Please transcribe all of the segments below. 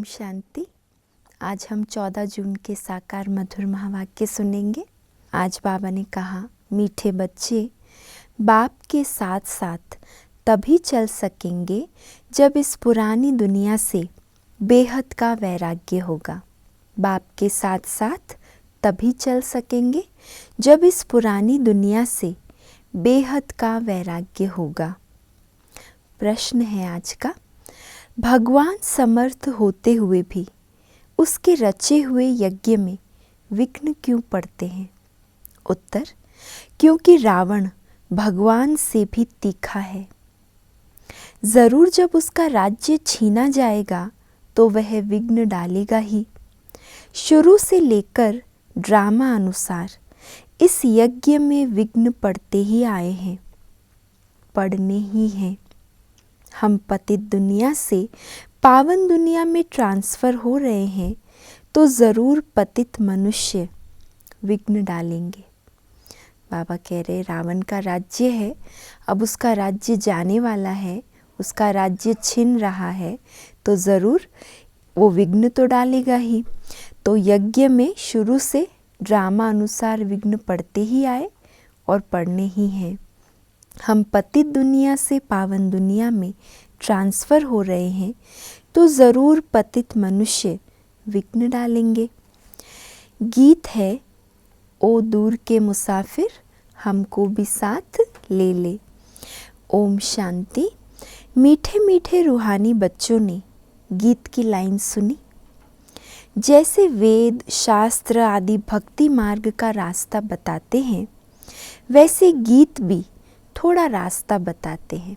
ओम शांति। आज हम 14 जून के साकार मधुर महावाक्य सुनेंगे। आज बाबा ने कहा, मीठे बच्चे बाप के साथ साथ तभी चल सकेंगे जब इस पुरानी दुनिया से बेहद का वैराग्य होगा। बाप के साथ साथ तभी चल सकेंगे जब इस पुरानी दुनिया से बेहद का वैराग्य होगा। प्रश्न है आज का, भगवान समर्थ होते हुए भी उसके रचे हुए यज्ञ में विघ्न क्यों पड़ते हैं? उत्तर, क्योंकि रावण भगवान से भी तीखा है। जरूर जब उसका राज्य छीना जाएगा तो वह विघ्न डालेगा ही। शुरू से लेकर ड्रामा अनुसार इस यज्ञ में विघ्न पड़ते ही आए हैं, पड़ने ही हैं। हम पतित दुनिया से पावन दुनिया में ट्रांसफ़र हो रहे हैं तो ज़रूर पतित मनुष्य विघ्न डालेंगे। बाबा कह रहे, रावण का राज्य है, अब उसका राज्य जाने वाला है, उसका राज्य छिन रहा है, तो ज़रूर वो विघ्न तो डालेगा ही। तो यज्ञ में शुरू से ड्रामा अनुसार विघ्न पड़ते ही आए और पड़ने ही हैं। हम पतित दुनिया से पावन दुनिया में ट्रांसफ़र हो रहे हैं तो ज़रूर पतित मनुष्य विघ्न डालेंगे। गीत है, ओ दूर के मुसाफिर हमको भी साथ ले ले। ओम शांति। मीठे मीठे रूहानी बच्चों ने गीत की लाइन सुनी। जैसे वेद शास्त्र आदि भक्ति मार्ग का रास्ता बताते हैं, वैसे गीत भी थोड़ा रास्ता बताते हैं।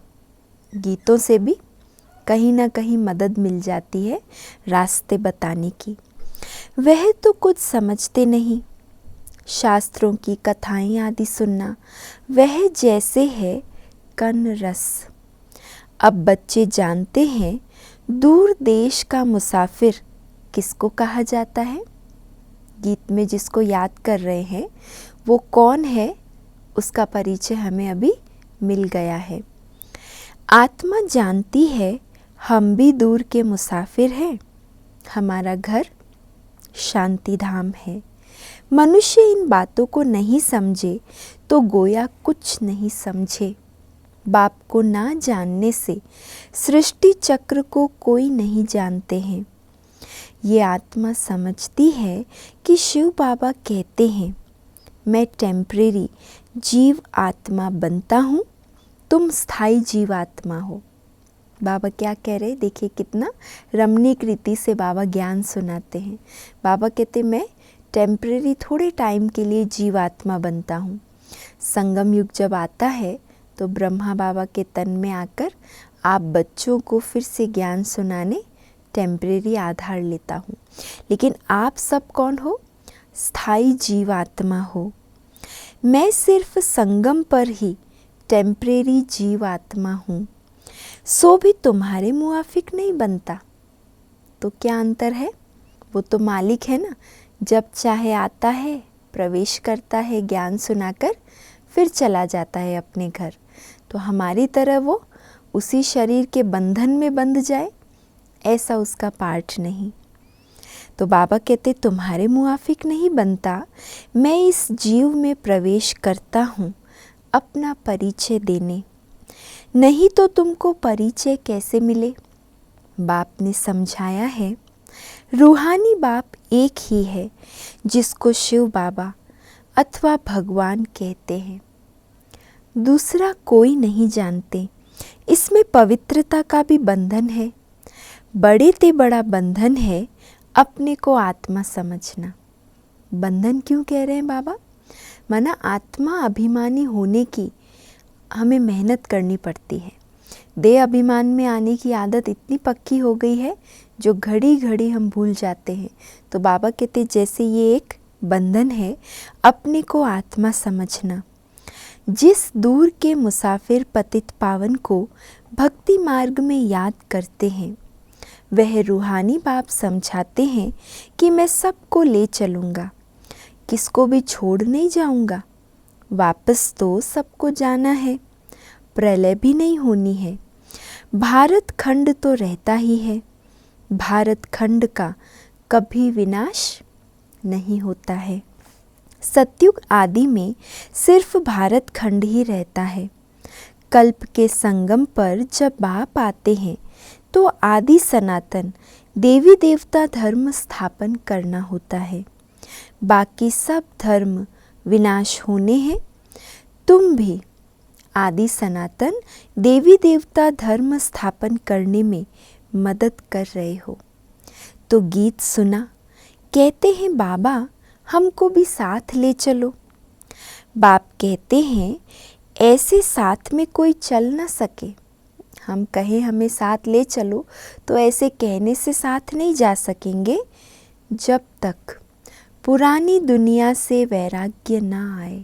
गीतों से भी कहीं ना कहीं मदद मिल जाती है रास्ते बताने की। वह तो कुछ समझते नहीं। शास्त्रों की कथाएं आदि सुनना वह जैसे है कन रस। अब बच्चे जानते हैं दूर देश का मुसाफिर किसको कहा जाता है। गीत में जिसको याद कर रहे हैं वो कौन है, उसका परिचय हमें अभी मिल गया है। आत्मा जानती है हम भी दूर के मुसाफिर हैं, हमारा घर शांति धाम है। मनुष्य इन बातों को नहीं समझे तो गोया कुछ नहीं समझे। बाप को ना जानने से सृष्टि चक्र को कोई नहीं जानते हैं। ये आत्मा समझती है कि शिव बाबा कहते हैं, मैं टेम्परेरी जीव आत्मा बनता हूँ, तुम स्थायी जीवात्मा हो। बाबा क्या कह रहे, देखिए कितना रमणीक रीति से बाबा ज्ञान सुनाते हैं। बाबा कहते, मैं टेम्परेरी थोड़े टाइम के लिए जीवात्मा बनता हूँ। संगम युग जब आता है तो ब्रह्मा बाबा के तन में आकर आप बच्चों को फिर से ज्ञान सुनाने टेम्परेरी आधार लेता हूँ। लेकिन आप सब कौन हो? स्थायी जीवात्मा हो। मैं सिर्फ संगम पर ही टेम्परेरी जीवात्मा हूँ, सो भी तुम्हारे मुआफिक नहीं बनता। तो क्या अंतर है? वो तो मालिक है ना, जब चाहे आता है, प्रवेश करता है, ज्ञान सुनाकर फिर चला जाता है अपने घर। तो हमारी तरह वो उसी शरीर के बंधन में बंध जाए, ऐसा उसका पार्ट नहीं। तो बाबा कहते, तुम्हारे मुआफिक नहीं बनता। मैं इस जीव में प्रवेश करता हूँ अपना परिचय देने, नहीं तो तुमको परिचय कैसे मिले? बाप ने समझाया है, रूहानी बाप एक ही है जिसको शिव बाबा अथवा भगवान कहते हैं। दूसरा कोई नहीं जानते। इसमें पवित्रता का भी बंधन है। बड़े ते बड़ा बंधन है अपने को आत्मा समझना। बंधन क्यों कह रहे हैं बाबा? माना आत्मा अभिमानी होने की हमें मेहनत करनी पड़ती है। देह अभिमान में आने की आदत इतनी पक्की हो गई है जो घड़ी घड़ी हम भूल जाते हैं। तो बाबा कहते, जैसे ये एक बंधन है अपने को आत्मा समझना। जिस दूर के मुसाफिर पतित पावन को भक्ति मार्ग में याद करते हैं, वह रूहानी बाप समझाते हैं कि मैं सबको ले चलूँगा, किसको भी छोड़ नहीं जाऊँगा। वापस तो सबको जाना है, प्रलय भी नहीं होनी है। भारत खंड तो रहता ही है, भारत खंड का कभी विनाश नहीं होता है। सतयुग आदि में सिर्फ भारत खंड ही रहता है। कल्प के संगम पर जब बाप आते हैं तो आदि सनातन देवी देवता धर्म स्थापन करना होता है। बाकी सब धर्म विनाश होने हैं। तुम भी आदि सनातन देवी देवता धर्म स्थापन करने में मदद कर रहे हो। तो गीत सुना, कहते हैं बाबा हमको भी साथ ले चलो। बाप कहते हैं ऐसे साथ में कोई चल ना सके। हम कहें हमें साथ ले चलो तो ऐसे कहने से साथ नहीं जा सकेंगे जब तक पुरानी दुनिया से वैराग्य ना आए।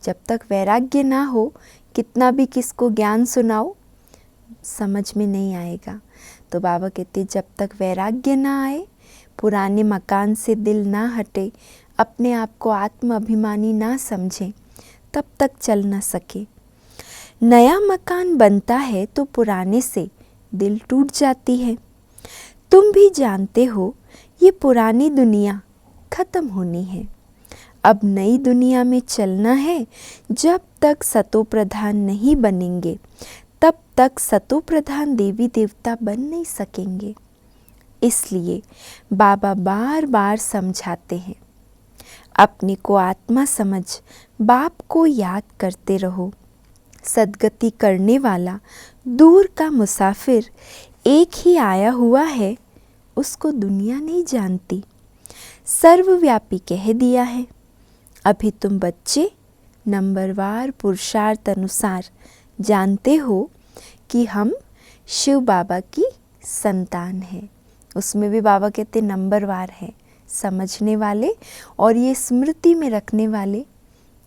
जब तक वैराग्य ना हो, कितना भी किसको ज्ञान सुनाओ समझ में नहीं आएगा। तो बाबा कहते जब तक वैराग्य ना आए, पुराने मकान से दिल ना हटे, अपने आप को आत्म अभिमानी ना समझें, तब तक चल ना सके। नया मकान बनता है तो पुराने से दिल टूट जाती है। तुम भी जानते हो ये पुरानी दुनिया खत्म होनी है। अब नई दुनिया में चलना है। जब तक सतो प्रधान नहीं बनेंगे तब तक सतो प्रधान देवी देवता बन नहीं सकेंगे। इसलिए बाबा बार बार समझाते हैं, अपने को आत्मा समझ बाप को याद करते रहो। सद्गति करने वाला दूर का मुसाफिर एक ही आया हुआ है, उसको दुनिया नहीं जानती। सर्वव्यापी कह दिया है। अभी तुम बच्चे नंबरवार पुरुषार्थ अनुसार जानते हो कि हम शिव बाबा की संतान हैं। उसमें भी बाबा कहते नंबरवार है, समझने वाले और ये स्मृति में रखने वाले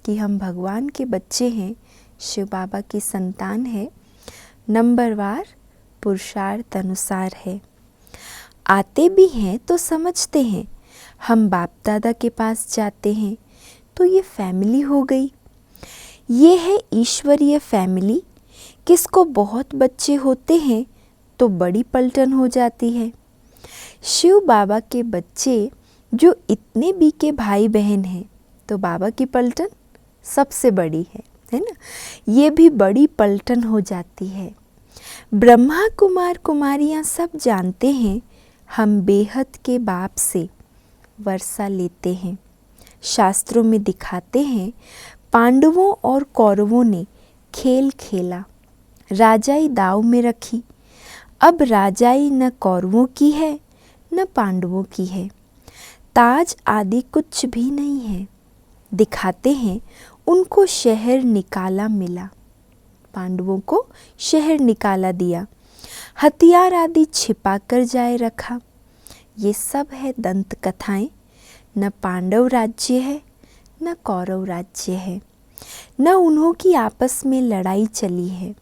कि हम भगवान के बच्चे हैं, शिव बाबा की संतान है। नंबरवार पुरुषार्थ अनुसार है। आते भी हैं तो समझते हैं हम बाप दादा के पास जाते हैं तो ये फैमिली हो गई। ये है ईश्वरीय फैमिली। किसको बहुत बच्चे होते हैं तो बड़ी पलटन हो जाती है। शिव बाबा के बच्चे जो इतने भी के भाई बहन हैं तो बाबा की पलटन सबसे बड़ी है ना। ये भी बड़ी पलटन हो जाती है। ब्रह्मा कुमार कुमारियाँ सब जानते हैं हम बेहद के बाप से वर्षा लेते हैं। शास्त्रों में दिखाते हैं पांडवों और कौरवों ने खेल खेला, राजाई दाव में रखी। अब राजाई न कौरवों की है न पांडवों की है, ताज आदि कुछ भी नहीं है। दिखाते हैं उनको शहर निकाला मिला, पांडवों को शहर निकाला दिया, हथियार आदि छिपा कर जाए रखा। ये सब है दंत कथाएं। न पांडव राज्य है न कौरव राज्य है, न उन्हों की आपस में लड़ाई चली है।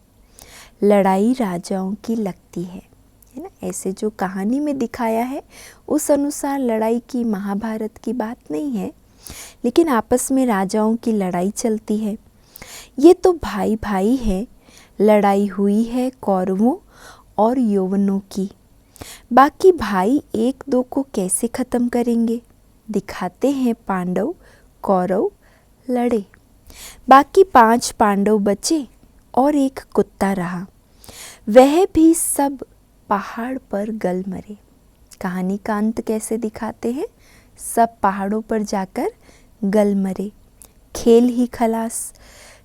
लड़ाई राजाओं की लगती है ना। ऐसे जो कहानी में दिखाया है उस अनुसार लड़ाई की महाभारत की बात नहीं है, लेकिन आपस में राजाओं की लड़ाई चलती है। ये तो भाई भाई है। लड़ाई हुई है कौरवों और यौवनों की। बाकी भाई एक दो को कैसे ख़त्म करेंगे। दिखाते हैं पांडव कौरव लड़े, बाकी 5 पांडव बचे और एक कुत्ता रहा, वह भी सब पहाड़ पर गल मरे। कहानी का अंत कैसे दिखाते हैं, सब पहाड़ों पर जाकर गल मरे। खेल ही खलास,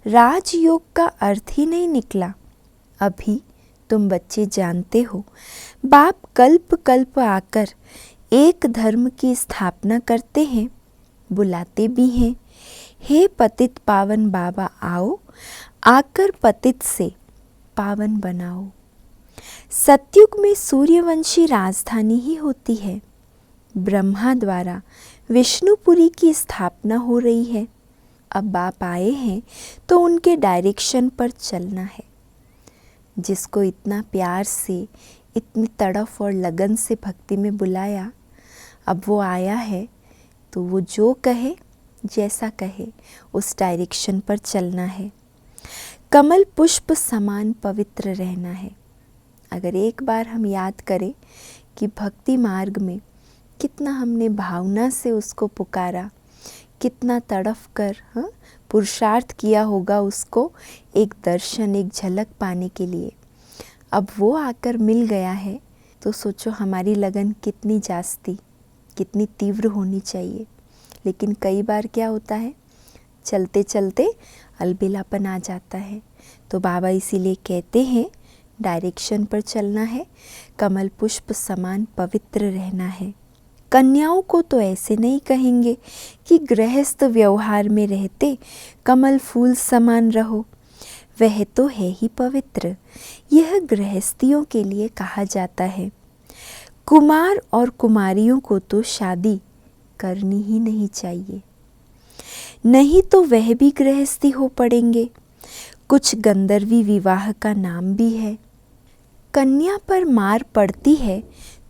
राजयोग का अर्थ ही नहीं निकला। अभी तुम बच्चे जानते हो बाप कल्प कल्प आकर एक धर्म की स्थापना करते हैं, बुलाते भी हैं, हे पतित पावन बाबा आओ, आकर पतित से पावन बनाओ। सतयुग में सूर्यवंशी राजधानी ही होती है। ब्रह्मा द्वारा विष्णुपुरी की स्थापना हो रही है। अब बाप आए हैं तो उनके डायरेक्शन पर चलना है। जिसको इतना प्यार से, इतनी तड़फ और लगन से भक्ति में बुलाया, अब वो आया है तो वो जो कहे, जैसा कहे, उस डायरेक्शन पर चलना है। कमल पुष्प समान पवित्र रहना है। अगर एक बार हम याद करें कि भक्ति मार्ग में कितना हमने भावना से उसको पुकारा, कितना तड़फ कर पुरुषार्थ किया होगा उसको एक दर्शन, एक झलक पाने के लिए, अब वो आकर मिल गया है, तो सोचो हमारी लगन कितनी जास्ती, कितनी तीव्र होनी चाहिए। लेकिन कई बार क्या होता है, चलते चलते अलबेलापन आ जाता है। तो बाबा इसीलिए कहते हैं डायरेक्शन पर चलना है, कमल पुष्प समान पवित्र रहना है। कन्याओं को तो ऐसे नहीं कहेंगे कि गृहस्थ व्यवहार में रहते कमल फूल समान रहो, वह तो है ही पवित्र। यह गृहस्थियों के लिए कहा जाता है। कुमार और कुमारियों को तो शादी करनी ही नहीं चाहिए, नहीं तो वह भी गृहस्थी हो पड़ेंगे। कुछ गंधर्वी विवाह का नाम भी है। कन्या पर मार पड़ती है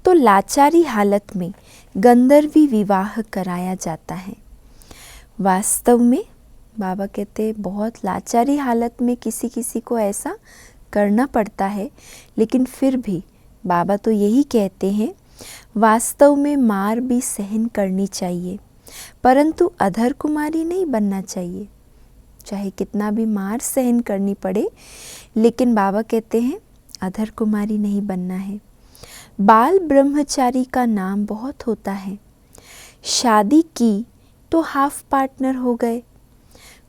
तो लाचारी हालत में गंधर्वी विवाह कराया जाता है। वास्तव में बाबा कहते बहुत लाचारी हालत में किसी किसी को ऐसा करना पड़ता है, लेकिन फिर भी बाबा तो यही कहते हैं वास्तव में मार भी सहन करनी चाहिए, परंतु अधर कुमारी नहीं बनना चाहिए। चाहे कितना भी मार सहन करनी पड़े, लेकिन बाबा कहते हैं अधर कुमारी नहीं बनना है। बाल ब्रह्मचारी का नाम बहुत होता है। शादी की तो हाफ पार्टनर हो गए।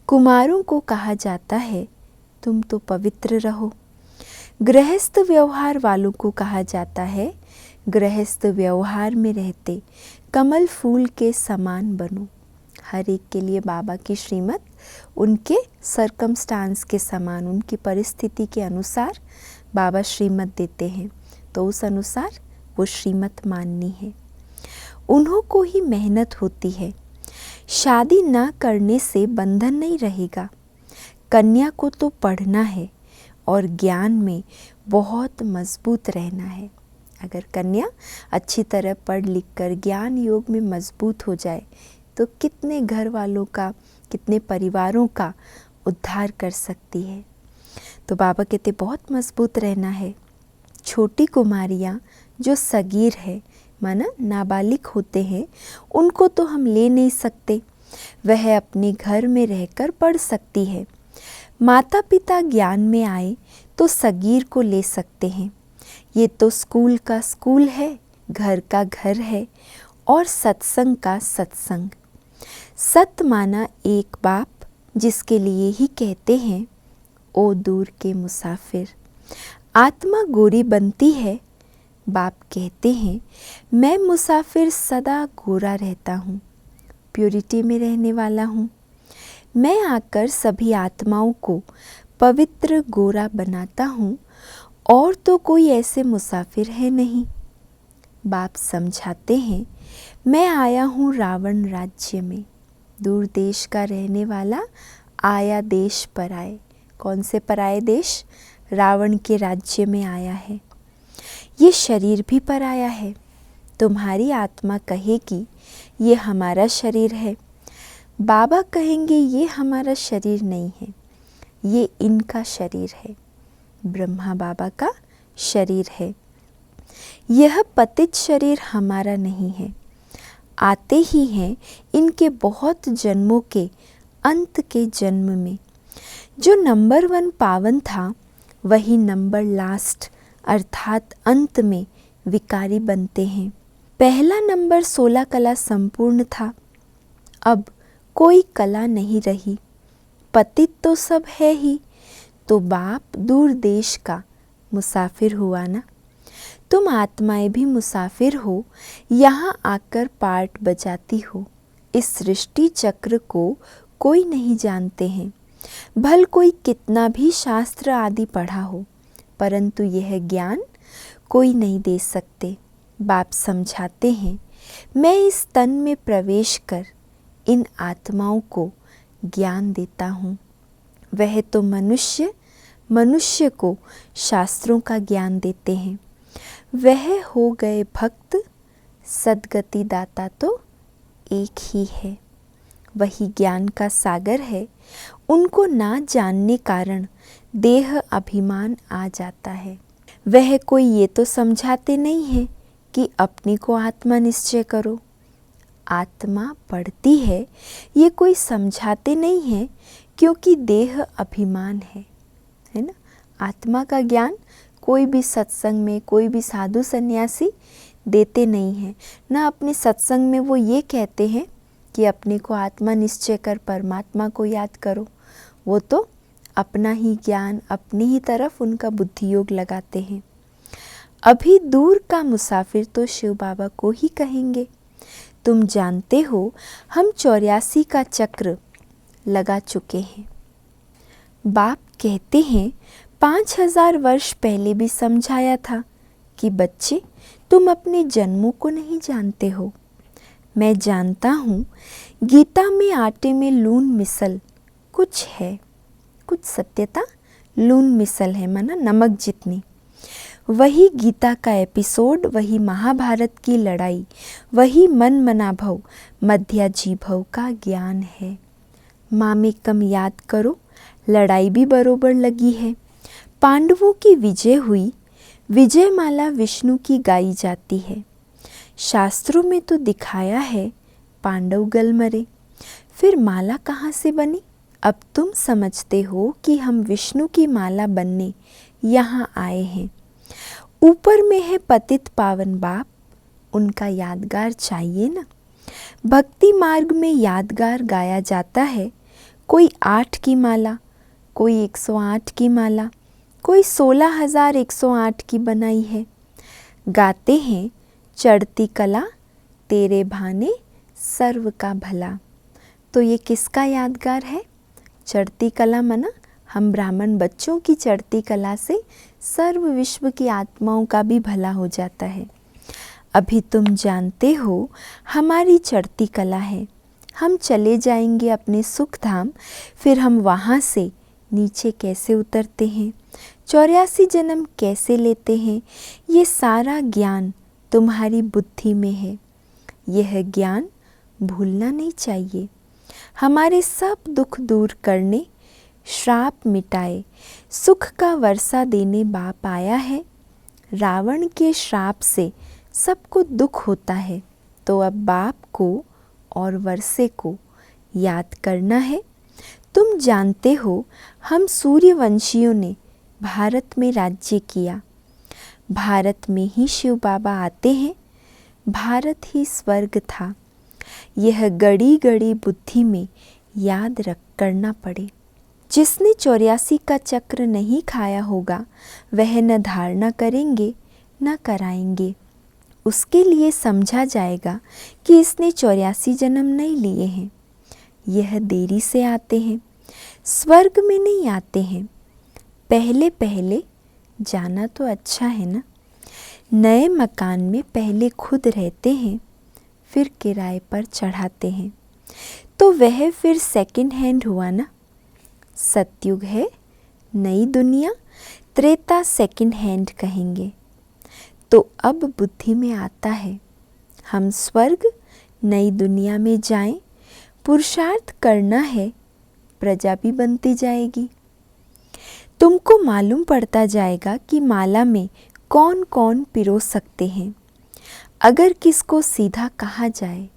कुमारों को कहा जाता है तुम तो पवित्र रहो। गृहस्थ व्यवहार वालों को कहा जाता है गृहस्थ व्यवहार में रहते कमल फूल के समान बनो। हर एक के लिए बाबा की श्रीमत उनके सरकमस्टांस के समान, उनकी परिस्थिति के अनुसार बाबा श्रीमत देते हैं, तो उस अनुसार वो श्रीमत माननी है। उन्हों को ही मेहनत होती है। शादी ना करने से बंधन नहीं रहेगा। कन्या को तो पढ़ना है और ज्ञान में बहुत मजबूत रहना है। अगर कन्या अच्छी तरह पढ़ लिख कर ज्ञान योग में मजबूत हो जाए तो कितने घर वालों का, कितने परिवारों का उद्धार कर सकती है। तो बाबा कहते बहुत मजबूत रहना है। छोटी कुमारियाँ जो सगीर है, माना नाबालिग होते हैं, उनको तो हम ले नहीं सकते, वह अपने घर में रहकर पढ़ सकती है। माता पिता ज्ञान में आए तो सगीर को ले सकते हैं। ये तो स्कूल का स्कूल है, घर का घर है और सत्संग का सत्संग। सत माना एक बाप, जिसके लिए ही कहते हैं ओ दूर के मुसाफिर। आत्मा गोरी बनती है, बाप कहते हैं मैं मुसाफिर सदा गोरा रहता हूँ, प्योरिटी में रहने वाला हूँ। मैं आकर सभी आत्माओं को पवित्र गोरा बनाता हूँ और तो कोई ऐसे मुसाफिर है नहीं। बाप समझाते हैं मैं आया हूँ रावण राज्य में। दूर देश का रहने वाला आया देश पर आए। कौन से पराये देश? रावण के राज्य में आया है। ये शरीर भी पराया है। तुम्हारी आत्मा कहेगी ये हमारा शरीर है, बाबा कहेंगे ये हमारा शरीर नहीं है, ये इनका शरीर है, ब्रह्मा बाबा का शरीर है। यह पतित शरीर हमारा नहीं है। आते ही हैं इनके बहुत जन्मों के अंत के जन्म में। जो नंबर 1 पावन था वही नंबर लास्ट अर्थात अंत में विकारी बनते हैं। पहला नंबर 16 कला संपूर्ण था, अब कोई कला नहीं रही। पतित तो सब है ही, तो बाप दूर देश का मुसाफिर हुआ ना। तुम आत्माएं भी मुसाफिर हो, यहाँ आकर पार्ट बजाती हो। इस सृष्टि चक्र को कोई नहीं जानते हैं, भल कोई कितना भी शास्त्र आदि पढ़ा हो, परंतु यह ज्ञान कोई नहीं दे सकते। बाप समझाते हैं मैं इस तन में प्रवेश कर इन आत्माओं को ज्ञान देता हूँ। वह तो मनुष्य को शास्त्रों का ज्ञान देते हैं। वह हो गए भक्त, सद्गति दाता तो एक ही है। वही ज्ञान का सागर है। उनको ना जानने कारण देह अभिमान आ जाता है। वह कोई ये तो समझाते नहीं है कि अपनी को आत्मा निश्चय करो। आत्मा पढ़ती है ये कोई समझाते नहीं है, क्योंकि देह अभिमान है ना। आत्मा का ज्ञान कोई भी सत्संग में कोई भी साधु सन्यासी देते नहीं है ना। अपने सत्संग में वो ये कहते हैं कि अपने को आत्मा निश्चय कर परमात्मा को याद करो। वो तो अपना ही ज्ञान अपनी ही तरफ उनका बुद्धि योग लगाते हैं। अभी दूर का मुसाफिर तो शिव बाबा को ही कहेंगे। तुम जानते हो हम 84 का चक्र लगा चुके हैं। बाप कहते हैं 5000 वर्ष पहले भी समझाया था कि बच्चे तुम अपने जन्मों को नहीं जानते हो। मैं जानता हूँ गीता में आटे में लून मिसल कुछ है, कुछ सत्यता लून मिसल है, माना नमक जितनी। वही गीता का एपिसोड, वही महाभारत की लड़ाई, वही मन मना भव मध्याजी भव का ज्ञान है। माँ में कम याद करो, लड़ाई भी बरोबर लगी है। पांडवों की विजय हुई, विजय माला विष्णु की गाई जाती है। शास्त्रों में तो दिखाया है पांडव गल मरे, फिर माला कहाँ से बनी? अब तुम समझते हो कि हम विष्णु की माला बनने यहाँ आए हैं। ऊपर में है पतित पावन बाप, उनका यादगार चाहिए ना। भक्ति मार्ग में यादगार गाया जाता है, कोई 8 की माला, कोई 108 की माला, कोई 16,108 की बनाई है। गाते हैं चढ़ती कला तेरे भाने सर्व का भला। तो ये किसका यादगार है? चढ़ती कला मना हम ब्राह्मण बच्चों की चढ़ती कला से सर्व विश्व की आत्माओं का भी भला हो जाता है। अभी तुम जानते हो हमारी चढ़ती कला है। हम चले जाएंगे अपने सुख धाम, फिर हम वहाँ से नीचे कैसे उतरते हैं, 84 जन्म कैसे लेते हैं, ये सारा ज्ञान तुम्हारी बुद्धि में है। यह ज्ञान भूलना नहीं चाहिए। हमारे सब दुख दूर करने, श्राप मिटाए, सुख का वर्षा देने बाप आया है। रावण के श्राप से सबको दुख होता है, तो अब बाप को और वर्षे को याद करना है। तुम जानते हो हम सूर्यवंशियों ने भारत में राज्य किया। भारत में ही शिव बाबा आते हैं, भारत ही स्वर्ग था। यह गड़ी गड़ी बुद्धि में याद रख करना पड़े। जिसने 84 का चक्र नहीं खाया होगा वह न धारणा करेंगे न कराएंगे। उसके लिए समझा जाएगा कि इसने 84 जन्म नहीं लिए हैं। यह देरी से आते हैं, स्वर्ग में नहीं आते हैं। पहले पहले जाना तो अच्छा है ना। नए मकान में पहले खुद रहते हैं, फिर किराए पर चढ़ाते हैं, तो वह फिर सेकंड हैंड हुआ ना। सतयुग है, नई दुनिया, त्रेता सेकंड हैंड कहेंगे। तो अब बुद्धि में आता है हम स्वर्ग नई दुनिया में जाएं, पुरुषार्थ करना है, प्रजा भी बनती जाएगी। तुमको मालूम पड़ता जाएगा कि माला में कौन कौन पिरो सकते हैं। अगर किसको सीधा कहा जाए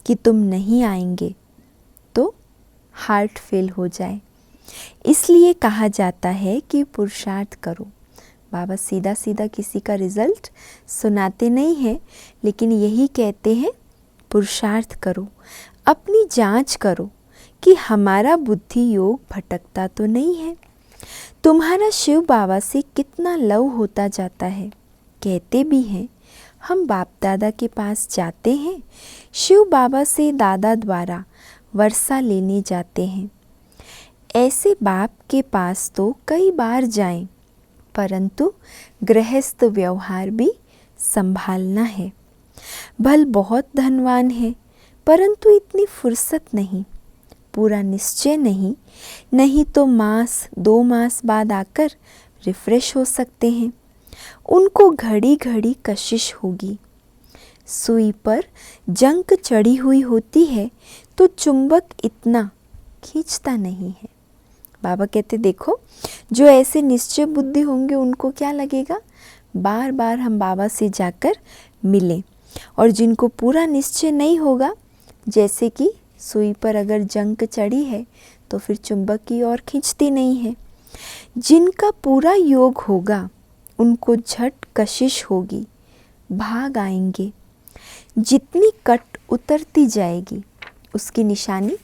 कि तुम नहीं आएंगे तो हार्ट फेल हो जाए। इसलिए कहा जाता है कि पुरुषार्थ करो। बाबा सीधा सीधा किसी का रिजल्ट सुनाते नहीं हैं, लेकिन यही कहते हैं पुरुषार्थ करो, अपनी जांच करो कि हमारा बुद्धि योग भटकता तो नहीं है। तुम्हारा शिव बाबा से कितना लव होता जाता है। कहते भी हैं हम बाप दादा के पास जाते हैं, शिव बाबा से दादा द्वारा वर्षा लेने जाते हैं। ऐसे बाप के पास तो कई बार जाएं, परंतु गृहस्थ व्यवहार भी संभालना है। भल बहुत धनवान है, परंतु इतनी फुर्सत नहीं, पूरा निश्चय नहीं, नहीं तो मास 2 मास बाद आकर रिफ्रेश हो सकते हैं। उनको घड़ी घड़ी कशिश होगी। सुई पर जंक चढ़ी हुई होती है तो चुंबक इतना खींचता नहीं है। बाबा कहते देखो जो ऐसे निश्चय बुद्धि होंगे उनको क्या लगेगा, बार बार हम बाबा से जाकर मिलें। और जिनको पूरा निश्चय नहीं होगा, जैसे कि सुई पर अगर जंग चढ़ी है तो फिर चुंबक की ओर खींचती नहीं है, जिनका पूरा योग होगा उनको झट कशिश होगी, भाग आएंगे। जितनी कट उतरती जाएगी, उसकी निशानी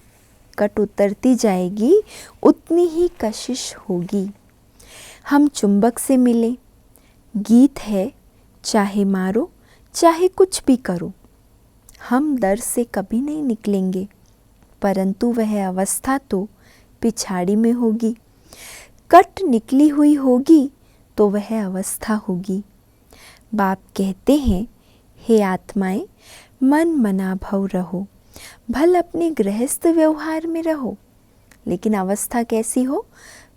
कट उतरती जाएगी, उतनी ही कशिश होगी। हम चुंबक से मिले, गीत है चाहे मारो चाहे कुछ भी करो, हम दर से कभी नहीं निकलेंगे, परंतु वह अवस्था तो पिछाड़ी में होगी। कट निकली हुई होगी तो वह अवस्था होगी। बाप कहते हैं, हे आत्माएं, मन मना भव रहो, भल अपने गृहस्थ व्यवहार में रहो, लेकिन अवस्था कैसी हो?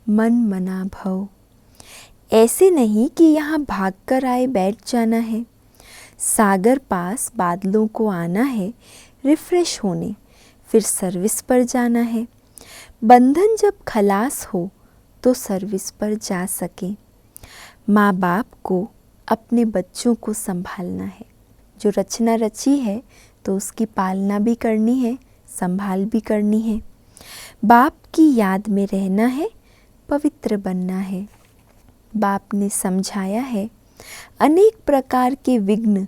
मन मना भव। ऐसे नहीं कि यहाँ भाग कर आए बैठ जाना है, सागर पास बादलों को आना है रिफ्रेश होने, फिर सर्विस पर जाना है। बंधन जब खलास हो तो सर्विस पर जा सके। माँ बाप को अपने बच्चों को संभालना है। जो रचना रची है तो उसकी पालना भी करनी है, संभाल भी करनी है। बाप की याद में रहना है, पवित्र बनना है। बाप ने समझाया है, अनेक प्रकार के विघ्न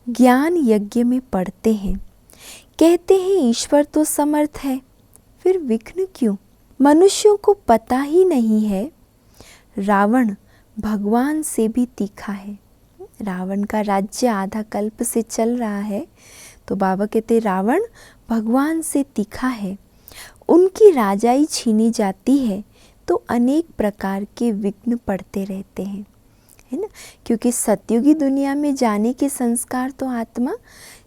ज्ञान यज्ञ में पड़ते हैं। कहते हैं ईश्वर तो समर्थ है, फिर विघ्न क्यों? मनुष्यों को पता ही नहीं है रावण भगवान से भी तीखा है। रावण का राज्य आधा कल्प से चल रहा है, तो बाबा कहते रावण भगवान से तीखा है। उनकी राजाई छीनी जाती है तो अनेक प्रकार के विघ्न पड़ते रहते हैं, है ना। क्योंकि सतयुगी दुनिया में जाने के संस्कार तो आत्मा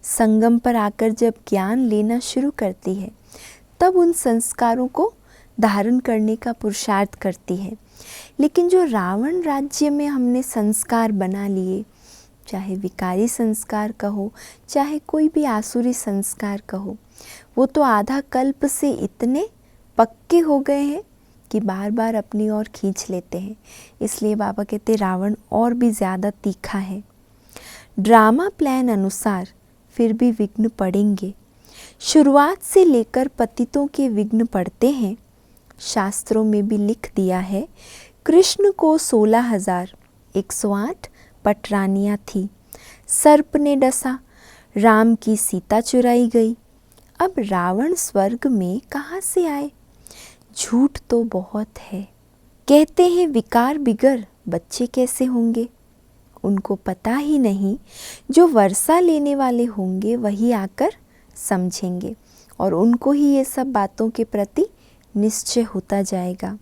संगम पर आकर जब ज्ञान लेना शुरू करती है, तब उन संस्कारों को धारण करने का पुरुषार्थ करती है। लेकिन जो रावण राज्य में हमने संस्कार बना लिए, चाहे विकारी संस्कार कहो, चाहे कोई भी आसुरी संस्कार कहो, वो तो आधा कल्प से इतने पक्के हो गए हैं कि बार बार अपनी ओर खींच लेते हैं। इसलिए बाबा कहते रावण और भी ज़्यादा तीखा है। ड्रामा प्लान अनुसार फिर भी विघ्न पड़ेंगे। शुरुआत से लेकर पतितों के विघ्न पड़ते हैं। शास्त्रों में भी लिख दिया है, कृष्ण को 16,108 पटरानियाँ थी, सर्प ने डसा, राम की सीता चुराई गई। अब रावण स्वर्ग में कहाँ से आए? झूठ तो बहुत है। कहते हैं विकार बिगर बच्चे कैसे होंगे? उनको पता ही नहीं, जो वर्षा लेने वाले होंगे वही आकर समझेंगे और उनको ही ये सब बातों के प्रति निश्चय होता जाएगा।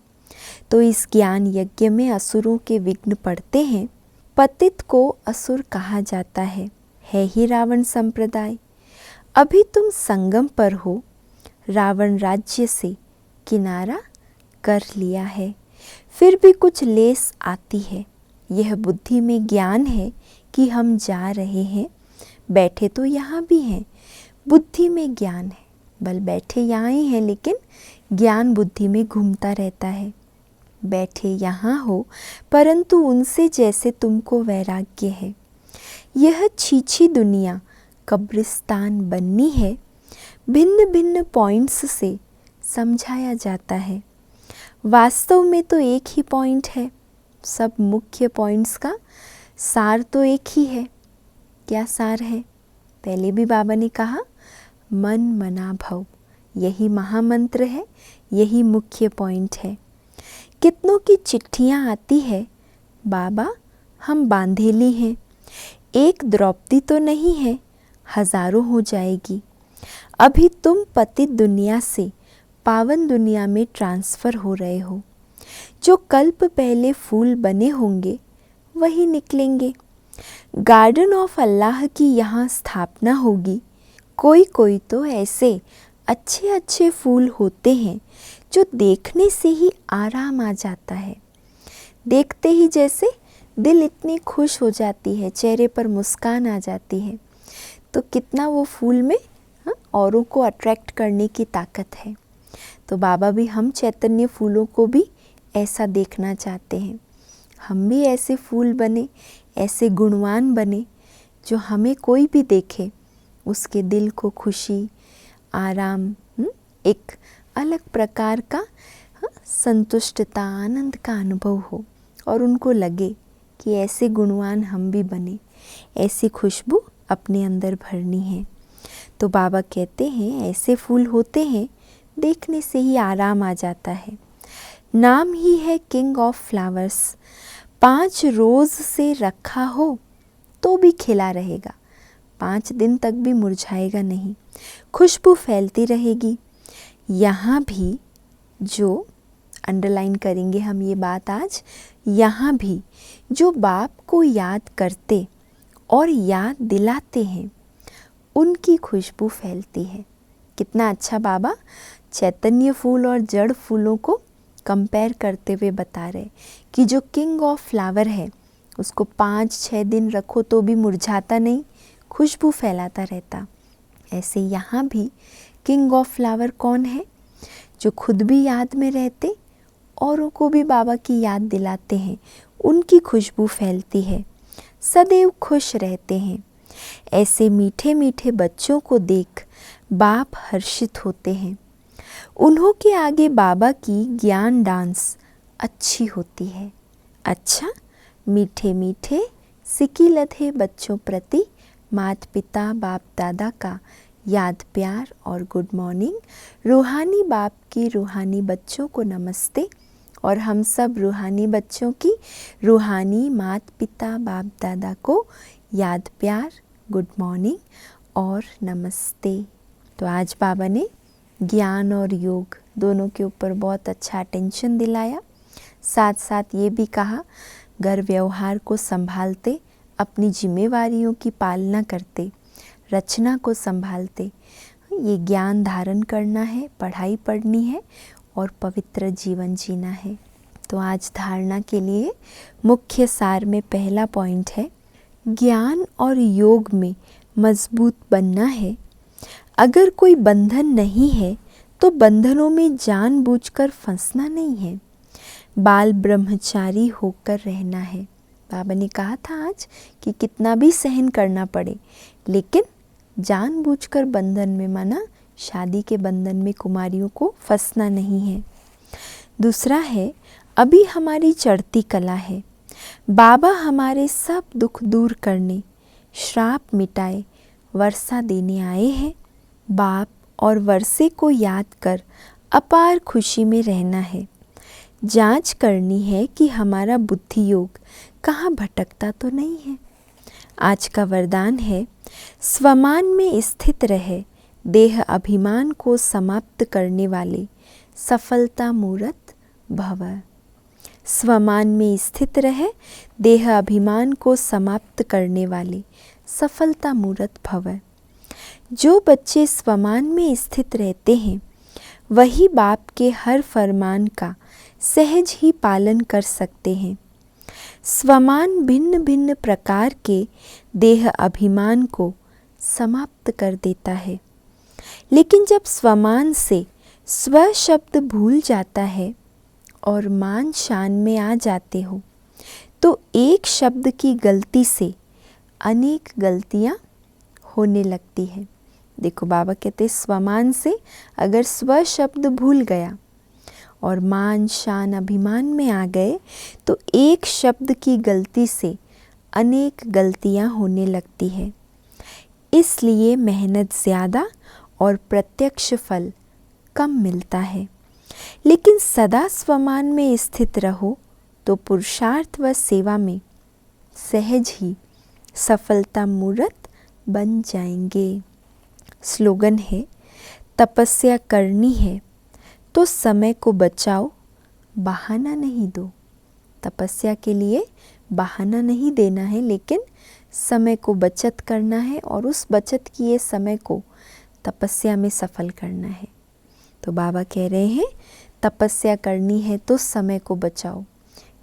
तो इस ज्ञान यज्ञ में असुरों के विघ्न पड़ते हैं। पतित को असुर कहा जाता है ही रावण संप्रदाय। अभी तुम संगम पर हो, रावण राज्य से किनारा कर लिया है, फिर भी कुछ लेस आती है। यह बुद्धि में ज्ञान है कि हम जा रहे हैं, बैठे तो यहाँ भी हैं। बुद्धि में ज्ञान है, बल बैठे यहाँ ही हैं, लेकिन ज्ञान बुद्धि में घूमता रहता है। बैठे यहाँ हो, परंतु उनसे जैसे तुमको वैराग्य है। यह छीछी दुनिया कब्रिस्तान बननी है। भिन्न भिन्न पॉइंट्स से समझाया जाता है। वास्तव में तो एक ही पॉइंट है। सब मुख्य पॉइंट्स का सार तो एक ही है। क्या सार है? पहले भी बाबा ने कहा, मन मना भव। यही महामंत्र है, यही मुख्य पॉइंट है। कितनों की चिट्ठियाँ आती है, बाबा हम बांधेली हैं, एक द्रौपदी तो नहीं है, हजारों हो जाएगी। अभी तुम पतित दुनिया से पावन दुनिया में ट्रांसफ़र हो रहे हो। जो कल्प पहले फूल बने होंगे वही निकलेंगे। गार्डन ऑफ अल्लाह की यहाँ स्थापना होगी। कोई कोई तो ऐसे अच्छे अच्छे फूल होते हैं जो देखने से ही आराम आ जाता है। देखते ही जैसे दिल इतनी खुश हो जाती है, चेहरे पर मुस्कान आ जाती है। तो कितना वो फूल में औरों को अट्रैक्ट करने की ताकत है। तो बाबा भी हम चैतन्य फूलों को भी ऐसा देखना चाहते हैं। हम भी ऐसे फूल बने, ऐसे गुणवान बने जो हमें कोई भी देखे उसके दिल को खुशी, आराम, एक अलग प्रकार का संतुष्टता, आनंद का अनुभव हो और उनको लगे कि ऐसे गुणवान हम भी बने, ऐसी खुशबू अपने अंदर भरनी है। तो बाबा कहते हैं ऐसे फूल होते हैं, देखने से ही आराम आ जाता है। नाम ही है किंग ऑफ फ्लावर्स, 5 रोज से रखा हो तो भी खिला रहेगा, 5 दिन तक भी मुरझाएगा नहीं, खुशबू फैलती रहेगी। यहाँ भी जो अंडरलाइन करेंगे हम ये बात आज, यहाँ भी जो बाप को याद करते और याद दिलाते हैं उनकी खुशबू फैलती है। कितना अच्छा बाबा चैतन्य फूल और जड़ फूलों को कंपेयर करते हुए बता रहे कि जो किंग ऑफ फ्लावर है उसको 5-6 दिन रखो तो भी मुरझाता नहीं, खुशबू फैलाता रहता। ऐसे यहाँ भी किंग ऑफ फ्लावर कौन है? जो खुद भी याद में रहते औरों को भी बाबा की याद दिलाते हैं, उनकी खुशबू फैलती है, सदैव खुश रहते हैं। ऐसे मीठे मीठे बच्चों को देख बाप हर्षित होते हैं। उन्हों के आगे बाबा की ज्ञान डांस अच्छी होती है। अच्छा, मीठे मीठे सिकी लधे बच्चों प्रति माता पिता बाप दादा का याद प्यार और गुड मॉर्निंग। रूहानी बाप की रूहानी बच्चों को नमस्ते और हम सब रूहानी बच्चों की रूहानी माता पिता बाप दादा को याद प्यार, गुड मॉर्निंग और नमस्ते। तो आज बाबा ने ज्ञान और योग दोनों के ऊपर बहुत अच्छा अटेंशन दिलाया। साथ साथ ये भी कहा घर व्यवहार को संभालते, अपनी जिम्मेवारियों की पालना करते, रचना को संभालते, ये ज्ञान धारण करना है, पढ़ाई पढ़नी है और पवित्र जीवन जीना है। तो आज धारणा के लिए मुख्य सार में पहला पॉइंट है, ज्ञान और योग में मजबूत बनना है। अगर कोई बंधन नहीं है तो बंधनों में जानबूझकर फंसना नहीं है, बाल ब्रह्मचारी होकर रहना है। बाबा ने कहा था आज कि कितना भी सहन करना पड़े लेकिन जानबूझकर बंधन में, माना शादी के बंधन में कुमारियों को फंसना नहीं है। दूसरा है, अभी हमारी चढ़ती कला है, बाबा हमारे सब दुख दूर करने, श्राप मिटाए, वर्षा देने आए हैं। बाप और वर्षे को याद कर अपार खुशी में रहना है। जांच करनी है कि हमारा बुद्धि योग कहाँ भटकता तो नहीं है। आज का वरदान है, स्वमान में स्थित रहे, देह अभिमान को समाप्त करने वाले सफलता मूर्त भव। स्वमान में स्थित रहे, देह अभिमान को समाप्त करने वाले सफलता मूर्त भव। जो बच्चे स्वमान में स्थित रहते हैं वही बाप के हर फरमान का सहज ही पालन कर सकते हैं। स्वमान भिन्न भिन्न प्रकार के देह अभिमान को समाप्त कर देता है, लेकिन जब स्वमान से स्व शब्द भूल जाता है और मान शान में आ जाते हो तो एक शब्द की गलती से अनेक गलतियां होने लगती है। देखो बाबा कहते स्वमान से अगर स्व शब्द भूल गया और मान शान अभिमान में आ गए तो एक शब्द की गलती से अनेक गलतियां होने लगती है। इसलिए मेहनत ज़्यादा और प्रत्यक्ष फल कम मिलता है। लेकिन सदा स्वमान में स्थित रहो तो पुरुषार्थ व सेवा में सहज ही सफलता मूर्त बन जाएंगे। स्लोगन है, तपस्या करनी है तो समय को बचाओ, बहाना नहीं दो। तपस्या के लिए बहाना नहीं देना है लेकिन समय को बचत करना है और उस बचत किए समय को तपस्या में सफल करना है। तो बाबा कह रहे हैं तपस्या करनी है तो समय को बचाओ,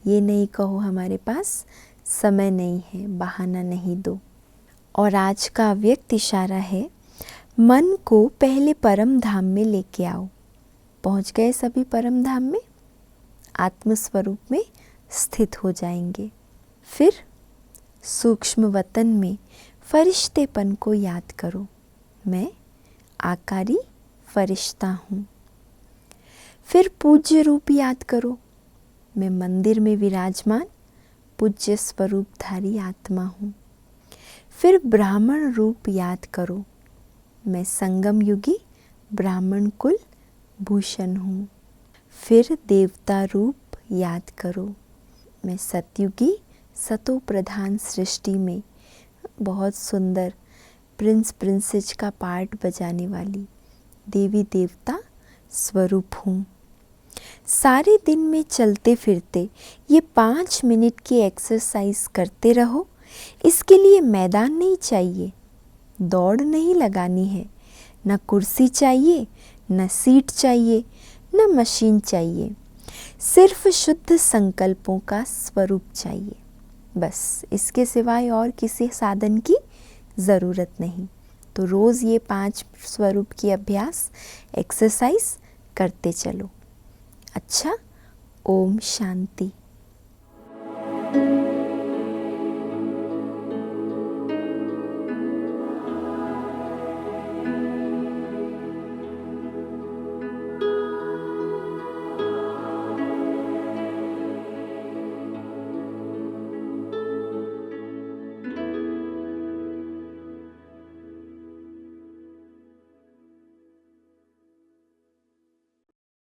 ये नहीं कहो हमारे पास समय नहीं है, बहाना नहीं दो। और आज का अव्यक्त इशारा है, मन को पहले परम धाम में लेके आओ। पहुंच गए सभी परम धाम में, आत्म स्वरूप में स्थित हो जाएंगे। फिर सूक्ष्म वतन में फरिश्तेपन को याद करो, मैं आकारी फरिश्ता हूँ। फिर पूज्य रूप याद करो, मैं मंदिर में विराजमान पूज्य स्वरूपधारी आत्मा हूँ। फिर ब्राह्मण रूप याद करो, मैं संगम युगी ब्राह्मण कुल भूषण हूँ। फिर देवता रूप याद करो, मैं सतयुगी सतो प्रधान सृष्टि में बहुत सुंदर प्रिंस प्रिंसेस का पार्ट बजाने वाली देवी देवता स्वरूप हूँ। सारे दिन में चलते फिरते ये 5 मिनट की एक्सरसाइज करते रहो। इसके लिए मैदान नहीं चाहिए, दौड़ नहीं लगानी है, न कुर्सी चाहिए, न सीट चाहिए, न मशीन चाहिए, सिर्फ शुद्ध संकल्पों का स्वरूप चाहिए। बस इसके सिवाय और किसी साधन की ज़रूरत नहीं। तो रोज़ ये 5 स्वरूप की अभ्यास एक्सरसाइज करते चलो। अच्छा, ओम शांति।